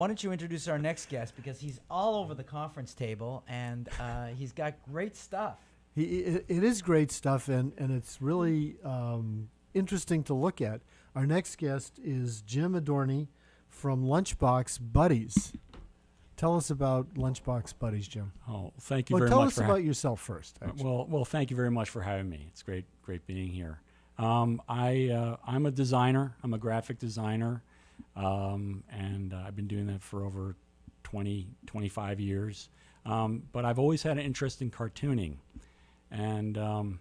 Why don't you introduce our next guest, because he's all over the conference table and he's got great stuff. It is great stuff, and it's really interesting to look at. Our next guest is Jim Adorney from Lunchbox Buddies. Tell us about Lunchbox Buddies, Jim. Oh, thank you Well, very tell much. us about yourself first. actually. Well, thank you very much for having me. It's great being here. I'm a designer. I'm a graphic designer, and I've been doing that for over 25 years. But I've always had an interest in cartooning, and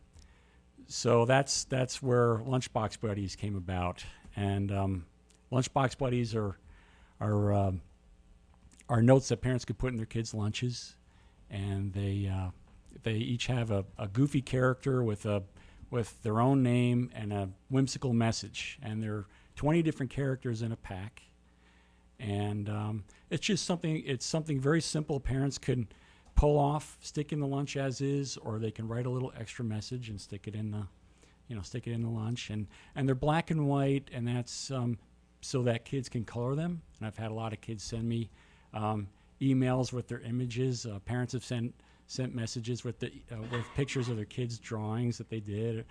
so that's where Lunchbox Buddies came about. And Lunchbox Buddies are notes that parents could put in their kids' lunches, and they each have a goofy character with their own name and a whimsical message, and there are 20 different characters in a pack. And it's just something very simple. Parents can pull off, stick in the lunch as is, or they can write a little extra message and stick it in the lunch. And they're black and white, and that's so that kids can color them. And I've had a lot of kids send me emails with their images. Parents have sent messages with pictures of their kids' drawings that they did,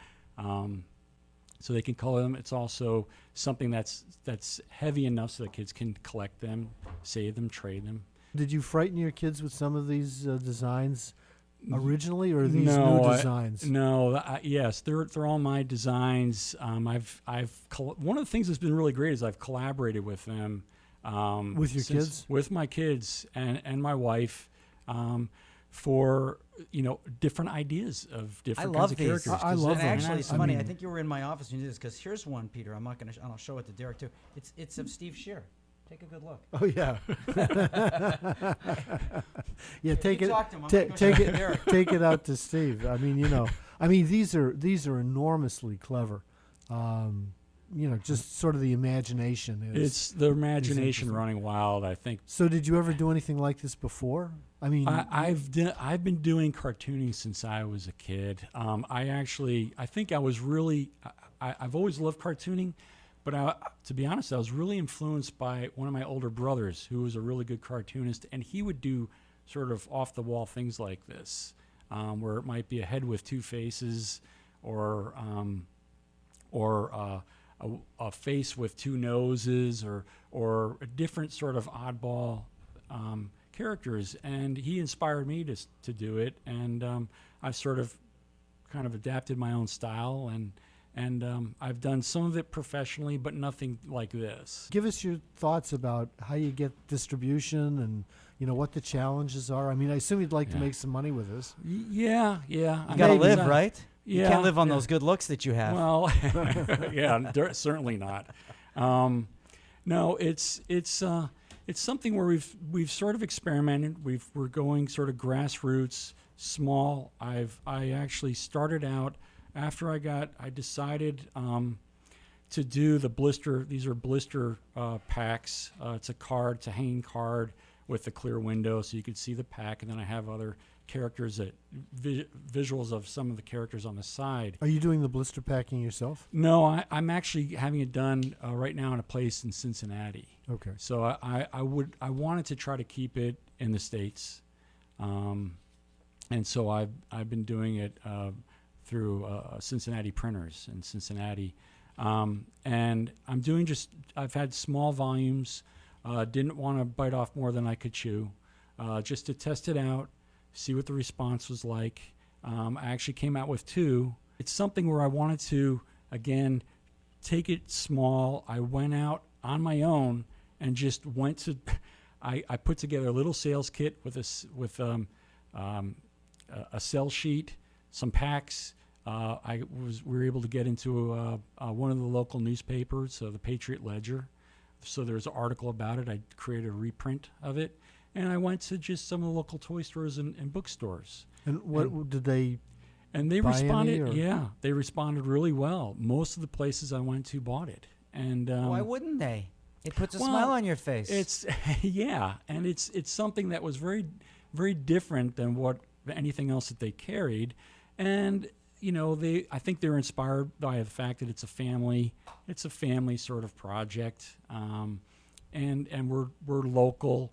so they can color them. It's also something that's heavy enough so that kids can collect them, save them, trade them. Did you frighten your kids with some of these designs originally, or are these new designs? Yes, they're all my designs. One of the things that's been really great is I've collaborated with them. With your kids? With my kids and my wife, for different ideas of different kinds of characters. I love them. Actually, it's funny. I think you were in my office when you did this, because here's one, Peter. I'll show it to Derek too. It's of Steve Shear. Take a good look. Oh yeah. Yeah, take it out to Steve. I mean these are enormously clever. Just sort of the imagination is. It's the imagination running wild, I think. So did you ever do anything like this before? I mean, I've been doing cartooning since I was a kid. I think I was really, I've always loved cartooning, but to be honest, I was really influenced by one of my older brothers who was a really good cartoonist, and he would do sort of off-the-wall things like this, where it might be a head with two faces, or a face with two noses, or a different sort of oddball characters. And he inspired me to do it, and I've sort of kind of adapted my own style, and I've done some of it professionally, but nothing like this. Give us your thoughts about how you get distribution and what the challenges are. I mean, I assume you'd like to make some money with this. Yeah. You gotta live, right? Yeah, you can't live on those good looks that you have. Well, yeah, certainly not. No, it's something where we've sort of experimented. We're going sort of grassroots, small. I actually started out after I decided to do the blister. These are blister packs. It's a hanging card with a clear window, so you could see the pack, and then I have other characters visuals of some of the characters on the side. Are you doing the blister packing yourself? No, I'm actually having it done right now in a place in Cincinnati. Okay. So I wanted to try to keep it in the States, and so I've been doing it through Cincinnati Printers in Cincinnati, and I've had small volumes. Didn't want to bite off more than I could chew, just to test it out, see what the response was like. I actually came out with 2. It's something where I wanted to, again, take it small. I went out on my own and just went to, I put together a little sales kit with a sell sheet, some packs. We were able to get into one of the local newspapers, the Patriot Ledger. So there's an article about it. I created a reprint of it, and I went to just some of the local toy stores and bookstores. And what did they? And they buy responded. any, Yeah, they responded really well. Most of the places I went to bought it, and why wouldn't they? It puts a smile on your face. It's and it's something that was very, very different than anything else that they carried, and I think they're inspired by the fact that it's a family sort of project. and we're local,